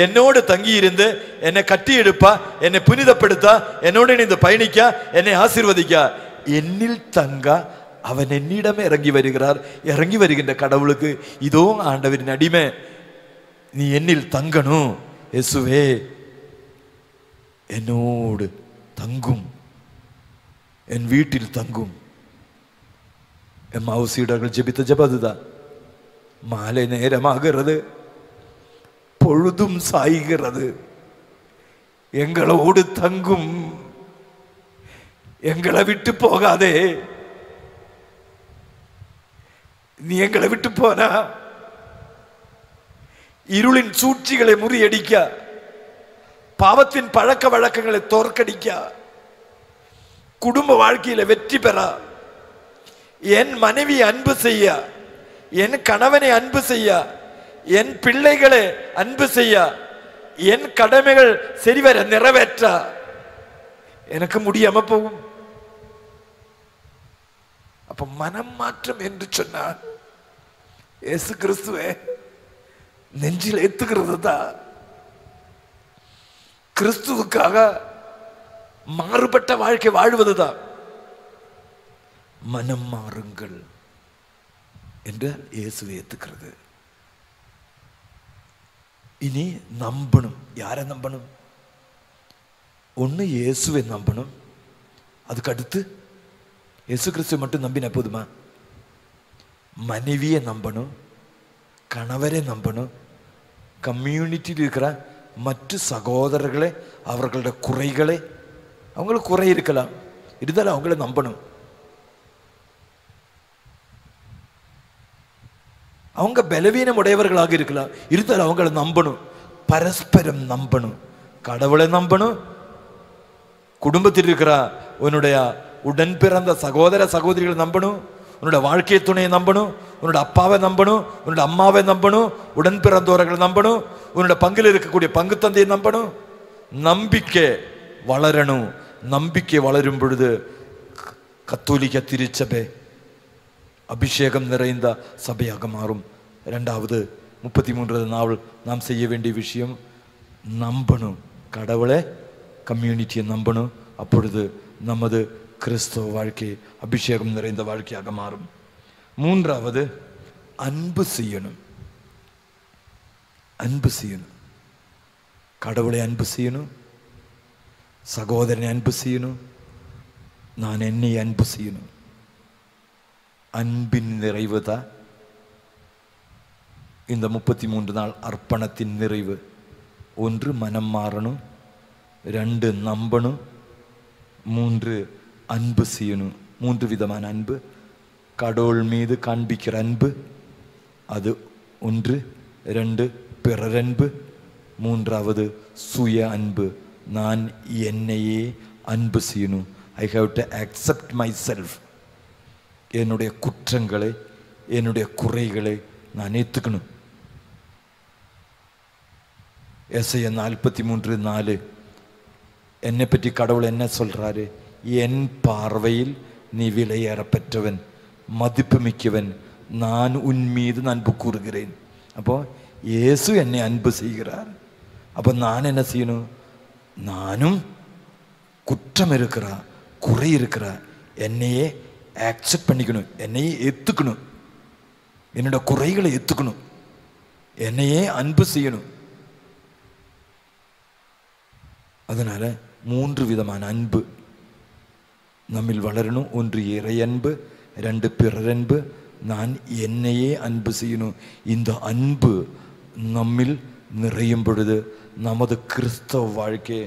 என்னோடு தங்கி இருந்து என்னை கட்டி எடுப்பா, என்னை புனிதப்படுத்தா, என்னோடு இணைந்து பயணிக்க, என்னை ஆசீர்வதிக்க, என்னில் தங்க அவன் என்னிடமே இறங்கி வருகிறார். இறங்கி வருகின்ற கடவுளுக்கு இதோ ஆண்டவரின் அடிமை, நீ என்னில் தங்கணும். இயேசுவே என்னோடு தங்கும், என் வீட்டில் தங்கும். எம்மாவுசீடர்கள் ஜெபித்த ஜெபம் அதுதான். மாலை நேரமாகிறது, பொழுதும் சாய்கிறது, எங்களோடு தங்கும், எங்களை விட்டு போகாதே. நீ எங்களை விட்டு போனா இருளின் சூழ்ச்சிகளை முறியடிக்க, பாவத்தின் பழக்க வழக்கங்களை தோற்கடிக்க, குடும்ப வாழ்க்கையில வெற்றி பெற, என் மனைவி அன்பு செய்ய, என் கணவனை அன்பு செய்ய, என் பிள்ளைகளை அன்பு செய்ய, என் கடமைகள் சரிவர நிறைவேற்ற எனக்கு முடியாம போகும். அப்ப மனம் மாற்றம் என்று சொன்னார் இயேசு கிறிஸ்துவே நெஞ்சில் ஏத்துக்கிறது தான். கிறிஸ்துவுக்காக மாறுபட்ட வாழ்க்கை வாழ்வதுதான். மனம் மாறுங்கள் என்று இயேசுவை ஏத்துக்கிறது. இனி நம்பணும். யாரை நம்பணும்? ஒண்ணு இயேசுவை நம்பணும். அதுக்கு அடுத்து இயேசு கிறிஸ்துவை மட்டும் நம்பின போதுமா? மனைவியை நம்பணும், கணவரை நம்பணும், கம்யூனிட்டியில் இருக்கிற மற்ற சகோதரர்களை, அவர்களுடைய குறைகளை, அவங்களுக்கு குறை இருக்கலாம், இருந்தாலும் அவங்கள நம்பணும். அவங்க பலவீனம் உடையவர்களாக இருக்கலாம், இருந்தாலும் அவங்கள நம்பணும். பரஸ்பரம் நம்பணும். கடவுளை நம்பணும், குடும்பத்தில் இருக்கிற உன்னுடைய உடன் பிறந்த சகோதர சகோதரிகளை நம்பணும், உன்னோட வாழ்க்கை துணையை நம்பணும், உன்னோட அப்பாவை நம்பணும், உன்னோட அம்மாவை நம்பணும், உடன் பிறந்தவர்களை நம்பணும், உன்னோட பங்கில் இருக்கக்கூடிய பங்கு தந்தையை நம்பணும். நம்பிக்கை வளரணும். நம்பிக்கை வளரும் பொழுது கத்தோலிக்க திருச்சபை அபிஷேகம் நிறைந்த சபையாக மாறும். இரண்டாவது 33வது நாள் நாம் செய்ய வேண்டிய விஷயம் நம்பணும். கடவுளை, கம்யூனிட்டியை நம்பணும். அப்பொழுது நமது கிறிஸ்தவ வாழ்க்கை அபிஷேகம் நிறைந்த வாழ்க்கையாக மாறும். மூன்றாவது, அன்பு செய்யணும். அன்பு செய்யணும். கடவுளை அன்பு செய்யணும், சகோதரனை அன்பு செய்யணும், நான் என்னை அன்பு செய்யணும். அன்பின் நிறைவு தான் இந்த 33 நாள் அர்ப்பணத்தின் நிறைவு. 1 மனம் மாறணும், 2 நம்பணும், 3 அன்பு செய்யணும். 3 விதமான அன்பு. கடவுள் மீது காண்பிக்கிற அன்பு அது 1, 2 பிறர் அன்பு, 3வது சுய அன்பு. நான் என்னையே அன்பு செய்யணும். I have to accept my self. என்னுடைய குற்றங்களை, என்னுடைய குறைகளை நான் ஏற்றுக்கணும். எஸ்ஐயா 43:4 என்னை பற்றி கடவுள் என்ன சொல்றாரு? என் பார்வையில் நீ விலையேறப்பெற்றவன், மதிப்பு மிக்கவன், நான் உன் மீது அன்பு கூறுகிறேன். அப்போ இயேசு என்னை அன்பு செய்கிறார். அப்போ நான் என்ன செய்யணும்? நானும் குற்றம் இருக்கிறா, குறை இருக்கிறா, என்னையே ஆக்செப்ட் பண்ணிக்கணும், என்னையே ஏற்றுக்கணும், என்னோட குறைகளை ஏற்றுக்கணும், என்னையே அன்பு செய்யணும். அதனால 3 விதமான அன்பு நம்மில் வளரணும். 1 இறை அன்பு, 2 பிறர் அன்பு, நான் என்னையே அன்பு செய்யணும். இந்த அன்பு நம்மில் நிறையும் பொழுது நமது கிறிஸ்தவ வாழ்க்கை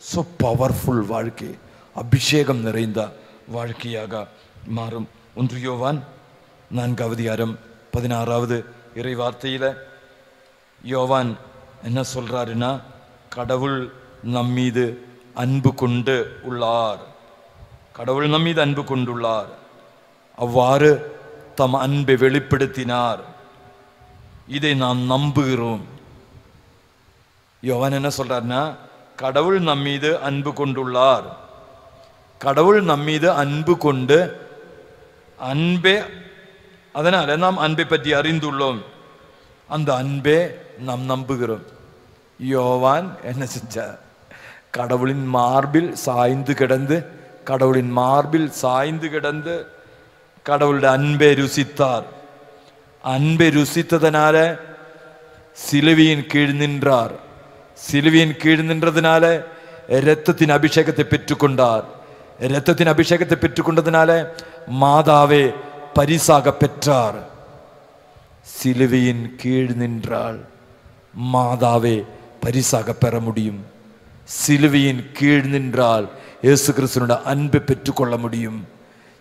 ஸோ பவர்ஃபுல் வாழ்க்கை, அபிஷேகம் நிறைந்த வாழ்க்கையாக மாறும். 1 யோவான் 4:16 இறை வார்த்தையில் யோவான் என்ன சொல்றாருன்னா, கடவுள் நம்மீது அன்பு கொண்டு உள்ளார், கடவுள் நம்மீது அன்பு கொண்டுள்ளார், அவ்வாறு தம் அன்பை வெளிப்படுத்தினார், இதை நாம் நம்புகிறோம். யோவான் என்ன சொல்றாருன்னா, கடவுள் நம்மீது அன்பு கொண்டுள்ளார், கடவுள் நம்மீது அன்பு கொண்டு அன்பே, அதனால நாம் அன்பை பற்றி அறிந்துள்ளோம், அந்த அன்பே நாம் நம்புகிறோம். யோவான் என்ன செஞ்சார்? கடவுளின் மார்பில் சாய்ந்து கிடந்து, கடவுளின் மார்பில் சாய்ந்து கிடந்து கடவுளுடைய அன்பை ருசித்தார். அன்பை ருசித்ததனால சிலுவையின் கீழ் நின்றார். சிலுவையின் கீழ் நின்றதுனால இரத்தத்தின் அபிஷேகத்தை பெற்றுக்கொண்டார். இரத்தத்தின் அபிஷேகத்தை பெற்றுக்கொண்டதுனால மாதாவே பரிசாக பெற்றார். சிலுவையின் கீழ் நின்றால் மாதாவே பரிசாக பெற முடியும். சிலுவையின் கீழ் நின்றால் இயேசு கிறிஸ்துவினுடைய அன்பை பெற்றுக்கொள்ள முடியும்.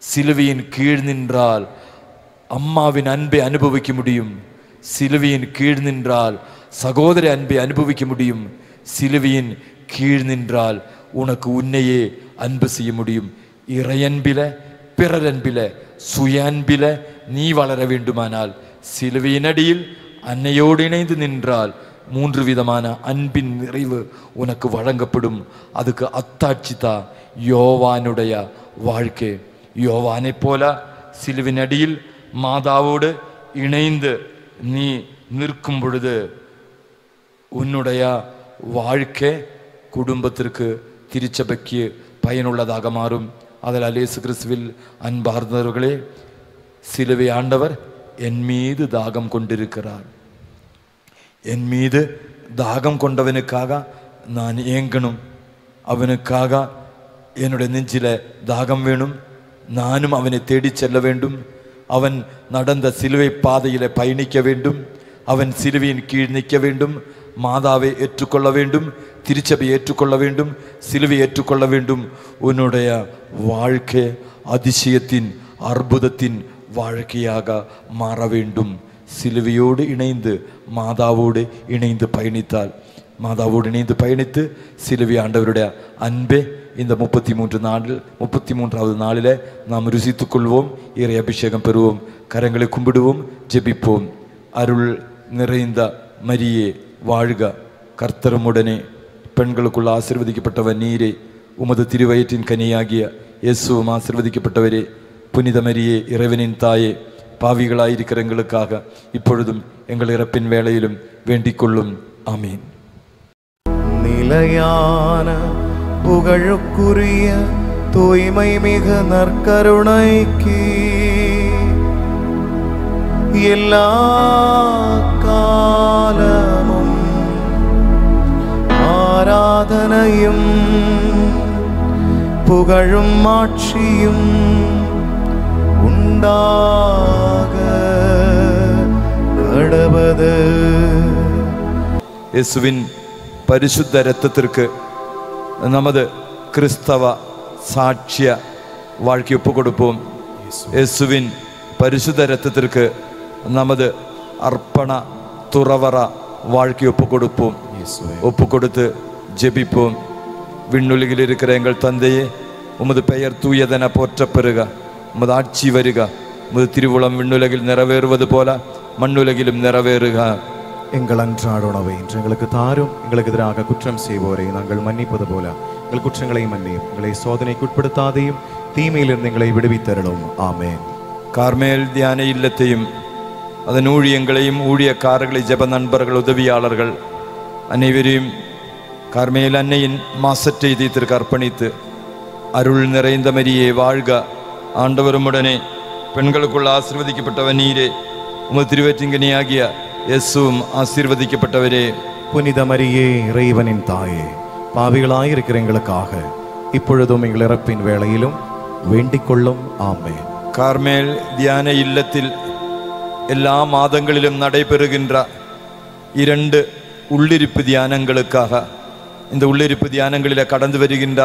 சிலுவையின் கீழ் நின்றால் அம்மாவின் அன்பை அனுபவிக்க முடியும். சிலுவையின் கீழ் நின்றால் சகோதர அன்பை அனுபவிக்க முடியும். சிலுவையின் கீழ் நின்றால் உனக்கு உன்னையே அன்பு செய்ய முடியும். இறையன்பில, பிறர் அன்பில, சுய அன்பில நீ வளர வேண்டுமானால் சிலுவையின் அடியில் அன்னையோடு இணைந்து நின்றால் 3 விதமான அன்பின் நிறைவு உனக்கு வழங்கப்படும். அதுக்கு அத்தாட்சி தான் யோவானுடைய வாழ்க்கை. யோவானை போல சிலுவின் அடியில் மாதாவோடு இணைந்து நீ நிற்கும் பொழுது உன்னுடைய வாழ்க்கை குடும்பத்திற்கு, திருச்சபைக்கு பயனுள்ளதாக மாறும். அதில் இயேசு கிறிஸ்துவில் அன்பார்ந்தவர்களே, சிலுவை ஆண்டவர் என் மீது தாகம் கொண்டிருக்கிறார். என் மீது தாகம் கொண்டவனுக்காக நான் ஏங்கணும். அவனுக்காக என்னுடைய நெஞ்சில தாகம் வேணும். நானும் அவனை தேடி செல்ல வேண்டும். அவன் நடந்த சிலுவை பாதையில பயணிக்க வேண்டும். அவன் சிலுவையின் கீழ் நிற்க வேண்டும். மாதாவை ஏற்றுக்கொள்ள வேண்டும். திருச்சபை ஏற்றுக்கொள்ள வேண்டும். சிலுவை ஏற்றுக்கொள்ள வேண்டும். உன்னுடைய வாழ்க்கை அதிசயத்தின், அற்புதத்தின் வாழ்க்கையாக மாற வேண்டும். சிலுவையோடு இணைந்து, மாதாவோடு இணைந்து பயணித்தால், மாதாவோடு இணைந்து பயணித்து சிலுவை ஆண்டவருடைய அன்பே இந்த 33வது நாளில் நாம் ருசித்துக் கொள்வோம். இறை அபிஷேகம் பெறுவோம். கரங்களை கும்பிடுவோம், ஜெபிப்போம். அருள் நிறைந்த மரியே வாழ்க, கர்த்தருமுடனே பெண்களுக்குள் ஆசீர்வதிக்கப்பட்டவர் நீரே, உமது திருவயிற்றின் கனியாகிய இயேசுவும் ஆசீர்வதிக்கப்பட்டவரே. புனித மரியே, இறைவனின் தாயே, பாவிகளாயிருக்கிற எங்களுக்காக இப்பொழுதும் எங்கள் இறப்பின் வேளையிலும் வேண்டிக் கொள்ளும். ஆமீன். நிலையான புகழுக்குரிய தூய்மை மிகு நற்கருணைக்கு எல்லா காலமும் ஆராதனையும் புகழும் ஆட்சியும் உண்டாக கடவது. இயேசுவின் பரிசுத்த இரத்தத்திற்கு நமது கிறிஸ்தவ சாட்சிய வாழ்க்கை ஒப்பு கொடுப்போம். இயேசுவின் பரிசுத்த இரத்தத்திற்கு நமது அர்ப்பண துறவற வாழ்க்கை ஒப்பு கொடுப்போம். ஒப்பு கொடுத்து ஜெபிப்போம். விண்ணுலகில் இருக்கிற எங்கள் தந்தையே, உமது பெயர் தூயதென போற்றப் பெறுக. உமது ஆட்சி வருக. உமது திருவுளம் விண்ணுலகில் நிறைவேறுவது போல மண்ணுலகிலும் நிறைவேறுக. எங்கள் அன்றாட உணவை இன்று எங்களுக்கு தாரும். எங்களுக்கு எதிராக குற்றம் செய்வோரை நாங்கள் மன்னிப்பது போல எங்கள் குற்றங்களை மன்னியும். எங்களை சோதனைக்கு உட்படுத்தாதையும் தீமையிலிருந்து எங்களை விடுவித்தருளும். ஆமென். கார்மேல் தியான இல்லத்தையும் அதன் ஊழியங்களையும் ஊழியக்காரர்களை, ஜெப நண்பர்கள், உதவியாளர்கள் அனைவரையும் கார்மேல் அன்னையின் மாசற்ற இதயத்திற்கு அர்ப்பணித்து, அருள் நிறைந்த மரியே வாழ்க, ஆண்டவருமுடனே பெண்களுக்குள் ஆசீர்வதிக்கப்பட்டவர் நீரே, உமது திருவற்றிங்கனியாகிய இயேசுவும் ஆசீர்வதிக்கப்பட்டவரே. புனித மரியே, இறைவனின் தாயே, பாவிகளாயிருக்கிற எங்களுக்காக இப்பொழுதும் எங்கள் இறப்பின் வேளையிலும் வேண்டிக் கொள்ளும். ஆமென். கார்மேல் தியான இல்லத்தில் எல்லா மாதங்களிலும் நடைபெறுகின்ற 2 உள்ளிருப்பு தியானங்களுக்காக, இந்த உள்ளிருப்பு தியானங்களில் கடந்து வருகின்ற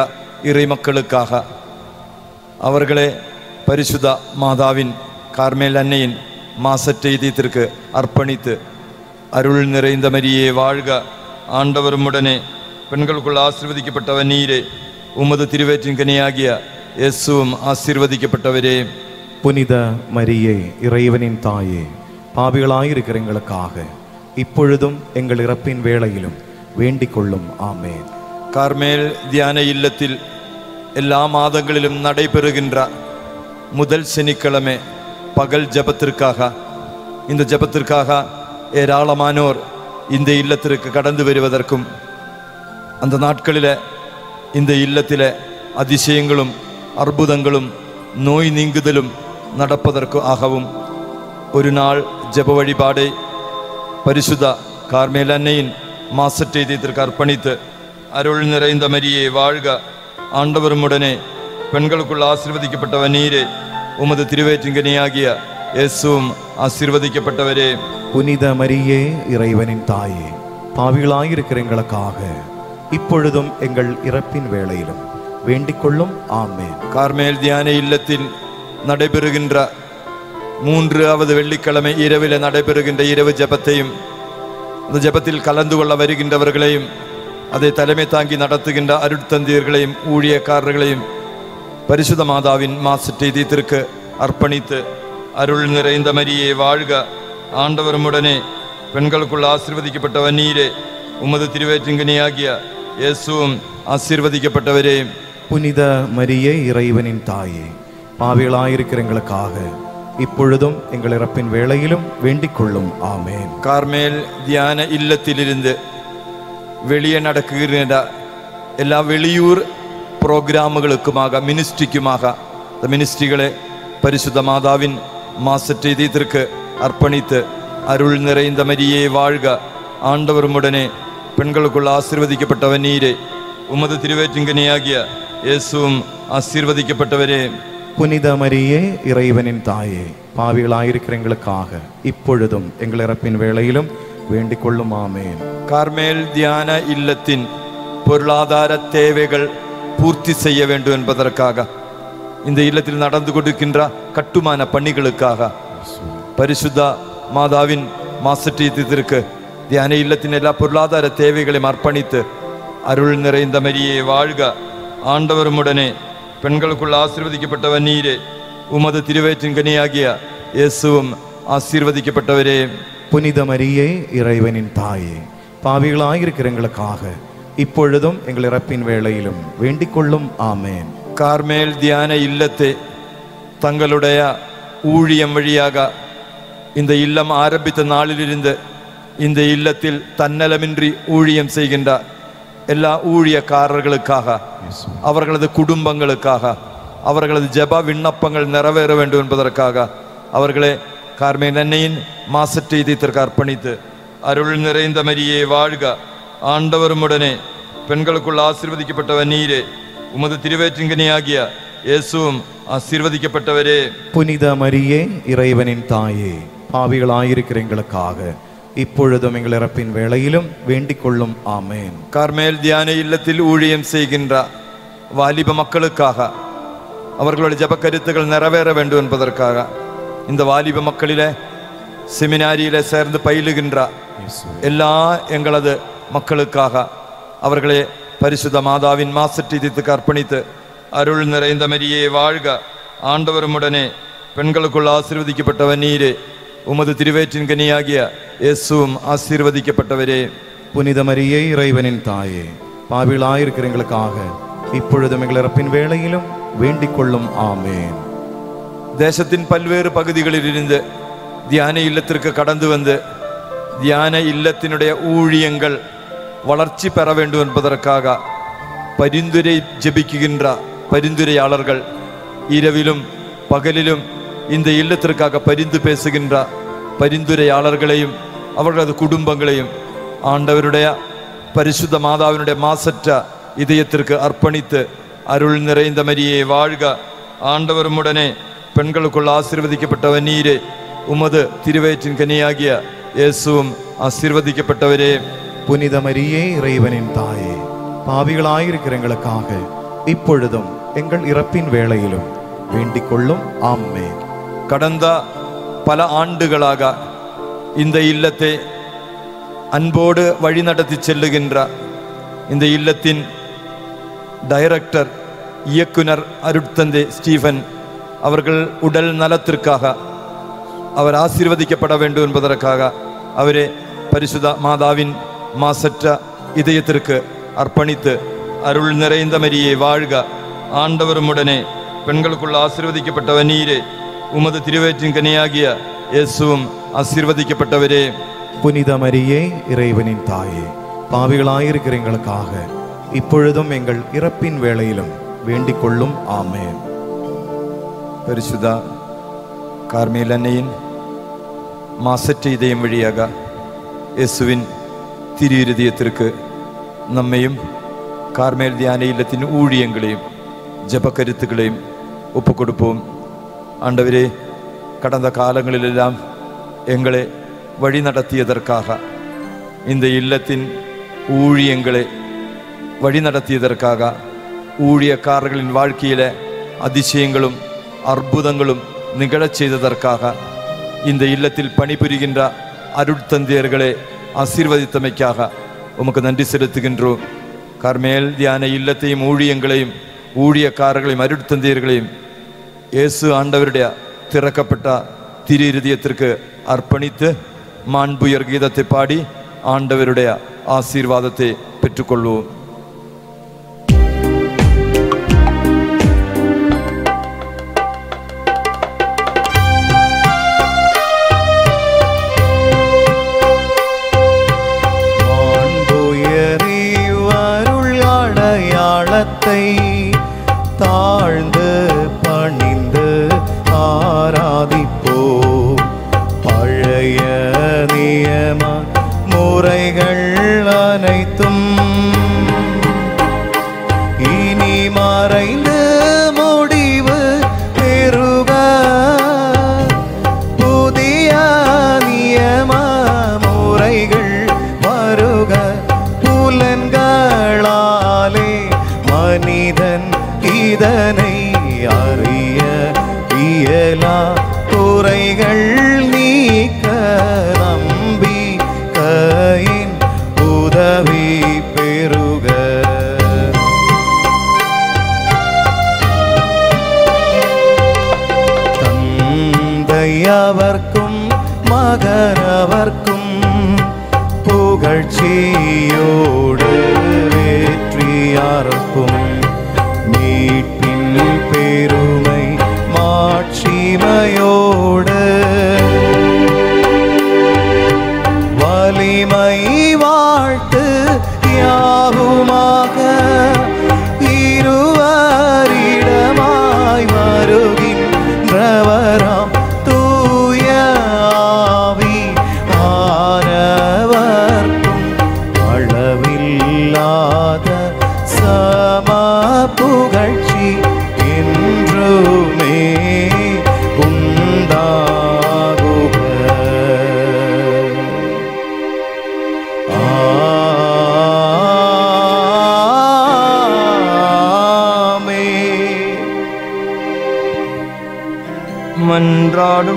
இறை மக்களுக்காக, அவர்களே பரிசுத்த மாதாவின் கார்மேல் அன்னையின் மாசற்ற இதயத்திற்கு அர்ப்பணித்து, அருள் நிறைந்த மரியே வாழ்க, ஆண்டவருமுடனே பெண்களுக்குள் ஆசீர்வதிக்கப்பட்டவர் நீரே, உமது திருவயிற்றின் கனியாகிய இயேசுவும் ஆசீர்வதிக்கப்பட்டவரே. புனித மரியே, இறைவனின் தாயே, பாவிகளாயிருக்கிற எங்களுக்காக இப்பொழுதும் எங்கள் இறப்பின் வேளையிலும் வேண்டிக் கொள்ளும். ஆமென். கார்மேல் தியான இல்லத்தில் எல்லா மாதங்களிலும் நடைபெறுகின்ற முதல் சனிக்கிழமை பகல் ஜபத்திற்காக, இந்த ஜபத்திற்காக ஏராளமானோர் இந்த இல்லத்திற்கு கடந்து வருவதற்கும், அந்த நாட்களில் இந்த இல்லத்தில் அதிசயங்களும் அற்புதங்களும் நோய் நீங்குதலும் நடப்பதற்கு ஆகவும் ஒரு நாள் ஜப வழிபாடை பரிசுத்த கார்மேல் அன்னையின் மாசற்ற இதயத்திற்கு அர்ப்பணித்து, அருள் நிறைந்த மரியே வாழ்க, ஆண்டவருமுடனே பெண்களுக்குள் ஆசீர்வதிக்கப்பட்டவர் நீரே, உமது திருவயிற்றின்கனியாகிய இயேசுவும் ஆசீர்வதிக்கப்பட்டவரே. புனித மரியே, இறைவனின் தாயே, பாவிகளாயிருக்கிற எங்களுக்காக இப்பொழுதும் எங்கள் இறப்பின் வேளையிலும் வேண்டிக் கொள்ளும். ஆமென். கார்மேல் தியான இல்லத்தில் நடைபெறுகின்ற 3வது வெள்ளிக்கிழமை இரவில் நடைபெறுகின்ற இரவு ஜபத்தையும், அந்த ஜபத்தில் கலந்து கொள்ள வருகின்றவர்களையும், அதை தலைமை தாங்கி நடத்துகின்ற அருட்தந்தியர்களையும் ஊழியக்காரர்களையும் பரிசுத்த மாதாவின் மாசற்ற இதயத்திற்கு அர்ப்பணித்து, அருள் நிறைந்த மரியே வாழ்க, ஆண்டவருமுடனே பெண்களுக்குள் ஆசீர்வதிக்கப்பட்டவர் நீரே, உமது திருவயிற்றின்கனியாகிய இயேசுவும் ஆசீர்வதிக்கப்பட்டவரே. புனித மரியே, இறைவனின் தாயே, பாவிகளாயிருக்கிற எங்களுக்காக இப்பொழுதும் எங்கள் இறப்பின் வேளையிலும் வேண்டிக் கொள்ளும். ஆமென். கார்மேல் தியான இல்லத்திலிருந்து வெளியே நடக்குகின்ற எல்லா வெளியூர் புரோகிராமுகளுக்குமாக, மினிஸ்ட்ரிக்குமாக, இந்த மினிஸ்ட்ரிகளை பரிசுத்த மாதாவின் மாசற்ற இதயத்திற்கு அர்ப்பணித்து, அருள் நிறைந்த மரியே வாழ்க, ஆண்டவருமுடனே பெண்களுக்குள் ஆசீர்வதிக்கப்பட்டவர் நீரே, உமது திருவயிற்றின்கனியாகிய இயேசுவும் ஆசீர்வதிக்கப்பட்டவரே. புனித மரியே, இறைவனின் தாயே, பாவிகளாயிருக்கிற எங்களுக்காக இப்பொழுதும் எங்கள் இறப்பின் வேளையிலும் வேண்டிக் கொள்ளும். ஆமென். கார்மேல் தியான இல்லத்தின் பொருளாதார தேவைகள் பூர்த்தி செய்ய வேண்டும் என்பதற்காக, இந்த இல்லத்தில் நடந்து கொடுக்கின்ற கட்டுமான பணிகளுக்காக, பரிசுத்த மாதாவின் மாசற்ற இதயத்திற்கு தியான இல்லத்தின் எல்லா பொருளாதார தேவைகளையும் அர்ப்பணித்து, அருள் நிறைந்த மரியே வாழ்க, ஆண்டவருமுடனே பெண்களுக்குள் ஆசீர்வதிக்கப்பட்டவர் நீரே, உமது திருவயிற்றின்கனியாகிய இயேசுவும் ஆசீர்வதிக்கப்பட்டவரே. புனித மரியே, இறைவனின் தாயே, பாவிகளாயிருக்கிற எங்களுக்காக இப்பொழுதும் எங்கள் இறப்பின் வேளையிலும் வேண்டிக் கொள்ளும். ஆமென். கார்மேல் தியான இல்லத்தை தங்களுடைய ஊழியம் வழியாக இந்த இல்லம் ஆரம்பித்த நாளிலிருந்து இந்த இல்லத்தில் தன்னலமின்றி ஊழியம் செய்கின்ற எல்லா ஊழியக்காரர்களுக்காக, அவர்களது குடும்பங்களுக்காக, அவர்களது ஜெப விண்ணப்பங்கள் நிறைவேற வேண்டும் என்பதற்காக அவர்களை கார்மேல் அன்னையின் மாசற்ற இதயத்திற்கு அர்ப்பணித்து, அருள் நிறைந்த மரியே வாழ்க, ஆண்டவருமுடனே பெண்களுக்குள் ஆசீர்வதிக்கப்பட்டவர் நீரே, உமது திருவேற்றிங்கனியாகிய இயேசுவும் ஆசீர்வதிக்கப்பட்டவரே. புனித மரியே, இறைவனின் தாயே, பாவிகளாயிருக்கிற எங்களுக்காக இப்பொழுதும் எங்கள் இறப்பின் வேளையிலும் வேண்டிக் கொள்ளும். ஆமேன். கார்மேல் தியான இல்லத்தில் ஊழியம் செய்கின்ற வாலிப மக்களுக்காக, அவர்களுடைய ஜெப கருத்துக்கள் நிறைவேற வேண்டும் என்பதற்காக, இந்த வாலிப மக்களிலே செமினாரியிலே சேர்ந்து பயிலுகின்ற எல்லா எங்களது மக்களுக்காக அவர்களே பரிசுத்த மாதாவின் மாசற்ற இதயத்துக்கு அர்ப்பணித்து, அருள் நிறைந்த மரியே வாழ்க, ஆண்டவருமுடனே பெண்களுக்குள் ஆசீர்வதிக்கப்பட்டவர் நீரே, உமது திருவேற்றின் கனியாகிய இயேசுவும் ஆசீர்வதிக்கப்பட்டவரே. புனித மரியே, இறைவனின் தாயே, பாவிகளாயிருக்கிற எங்களுக்காக இப்பொழுதும் எங்கள் இறப்பின் வேளையிலும் வேண்டிக் கொள்ளும். ஆமேன். தேசத்தின் பல்வேறு பகுதிகளில் இருந்து தியான இல்லத்திற்கு கடந்து வந்து தியான இல்லத்தினுடைய ஊழியங்கள் வளர்ச்சி பெற வேண்டும் என்பதற்காக பரிந்துரை ஜெபிக்குகின்ற பரிந்துரையாளர்கள், இரவிலும் பகலிலும் இந்த இல்லத்திற்காக பரிந்து பேசுகின்ற பரிந்துரையாளர்களையும் அவர்களது குடும்பங்களையும் ஆண்டவருடைய பரிசுத்த மாதாவினுடைய மாசற்ற இதயத்திற்கு அர்ப்பணித்து, அருள் நிறைந்த மரியே வாழ்க, ஆண்டவருமுடனே பெண்களுக்குள் ஆசீர்வதிக்கப்பட்டவர் நீரே, உமது திருவயிற்றின் கனியாகிய இயேசுவும் ஆசீர்வதிக்கப்பட்டவரே. புனித மரியே, இறைவனின் தாயே, பாவிகளாயிருக்கிற எங்களுக்காக இப்பொழுதும் எங்கள் இறப்பின் வேளையிலும் வேண்டிக் கொள்ளும். ஆமென். கடந்த பல ஆண்டுகளாக இந்த இல்லத்தை அன்போடு வழிநடத்தி செல்லுகின்ற இந்த இல்லத்தின் டைரக்டர், இயக்குனர் அருட்தந்தை ஸ்டீஃபன் அவர்கள் உடல் நலத்திற்காக அவர் ஆசீர்வதிக்கப்பட வேண்டும் என்பதற்காக அவரே பரிசுத்த மாதாவின் மாசற்ற இதயத்திற்கு அர்ப்பணித்து, அருள் நிறைந்த மரியே வாழ்க, ஆண்டவருமுடனே பெண்களுக்குள் ஆசீர்வதிக்கப்பட்டவர் நீரே, உமது திருவயிற்றின் கனியாகிய இயேசுவும் ஆசீர்வதிக்கப்பட்டவரே. புனித மரியே, இறைவனின் தாயே, பாவிகளாயிருக்கிற எங்களுக்காக இப்பொழுதும் எங்கள் இறப்பின் வேளையிலும் வேண்டிக் கொள்ளும். ஆமென். பரிசுத்த கார்மேல் அன்னையின் மாசற்ற இதயம் வழியாக இயேசுவின் திரு இருதயத்திற்கு நம்மையும் கார்மேல் தியான இல்லத்தின் ஊழியங்களையும் ஜெப கருத்துக்களையும் ஒப்புக் கொடுப்போம். ஆண்டவரே, கடந்த காலங்களிலெல்லாம் எங்களை வழி நடத்தியதற்காக, இந்த இல்லத்தின் ஊழியங்களை வழி நடத்தியதற்காக, ஊழியக்காரர்களின் வாழ்க்கையில அதிசயங்களும் அற்புதங்களும் நிகழச் செய்ததற்காக, இந்த இல்லத்தில் பணிபுரிகின்ற அருட்தந்தையர்களை ஆசீர்வதித்தமைக்காக உமக்கு நன்றி செலுத்துகின்றோம். கார்மேல் தியான இல்லத்தையும் ஊழியங்களையும் ஊழியக்காரர்களையும் அருட்தந்தையர்களையும் இயேசு ஆண்டவருடைய திறக்கப்பட்ட திரு இருதயத்திற்கு அர்ப்பணித்து மாண்புயர் கீதத்தை பாடி ஆண்டவருடைய ஆசீர்வாதத்தை பெற்றுக்கொள்வோம். தாழ்ந்து பணிந்து ஆராதிப்போ, பழைய நியம முறைகள் அனைத்தும் இனி மறைந்து முடிவு பெறுக, புதிய நியம முறைகள் வருக, புலன்களாலே மனிதன் இதனை அறிய இயலா, குறைகள் நீக்க நம்பிக்கையின் உதவி பெறுக. தந்தையவர்க்கும் மகனவர்க்கும் புகழ்ச்சியோடு வெற்றியார்க்கும் மீட்பின் பெருமை மாட்சிமையோடு வலிமை வாழ்த்து யாவுமா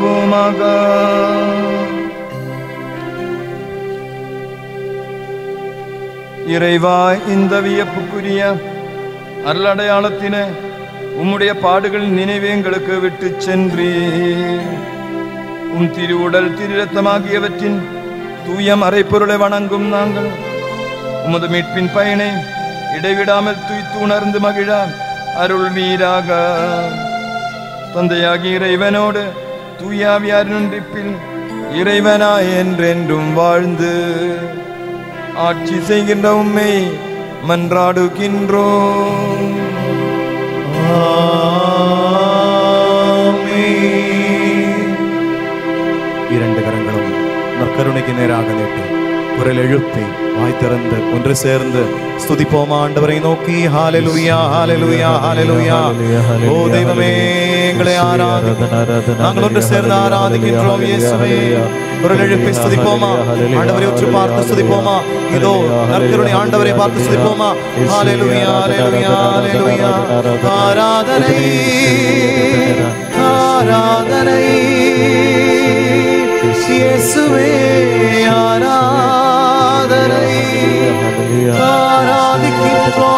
மன்றாடுவோமாக. இறைவா, இந்த வியப்புக்குரிய அருளடையாளத்தின உம்முடைய பாடுகள் நினைவே எங்களுக்கு விட்டு சென்றே. உம் திருவுடல் திருரத்தமாகியவற்றின் தூய மறைப்பொருளை வணங்கும் நாங்கள் உமது மீட்பின் பயனை இடைவிடாமல் துய்த்து உணர்ந்து மகிழ அருள் வீராக. தந்தையாகி இறைவனோடு தூயாவியாரின் ஒன்றிப்பில் இறைவனாய் என்றென்றும் வாழ்ந்து ஆட்சி செய்கின்ற உம்மை மன்றாடுகின்றோம். இரண்டு கரங்களும் நற்கருணைக்கு நேராக நீட்டி குரல் எழுப்பி வாய் திறந்து ஒன்று சேர்ந்து ஸ்துதிப்போம் ஆண்டவரை நோக்கி. ஹalleluya ஹalleluya ஹalleluya. ஓ தெய்வமே, எங்களை நாங்கள் ஒன்று சேர்ந்து ஆராதிக்கின்றோம் இயேசுவே. குரல் எழுப்பி ஸ்துதிப்போமா, ஆண்டவரை உற்று பார்த்து ஸ்துதிப்போமா. இதோ நற்கருணை ஆண்டவரை பார்த்து ஸ்துதிப்போமா. ஹalleluya ஹalleluya ஹalleluya. ஆராதனை ஆராதனை இயேசுவே, ஆராதனை. ஆராதிக்கின்றோம்,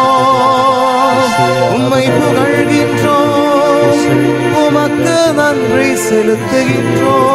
உம்மை புகழ்கின்றோம், உமக்கு நன்றி செலுத்துகின்றோம்.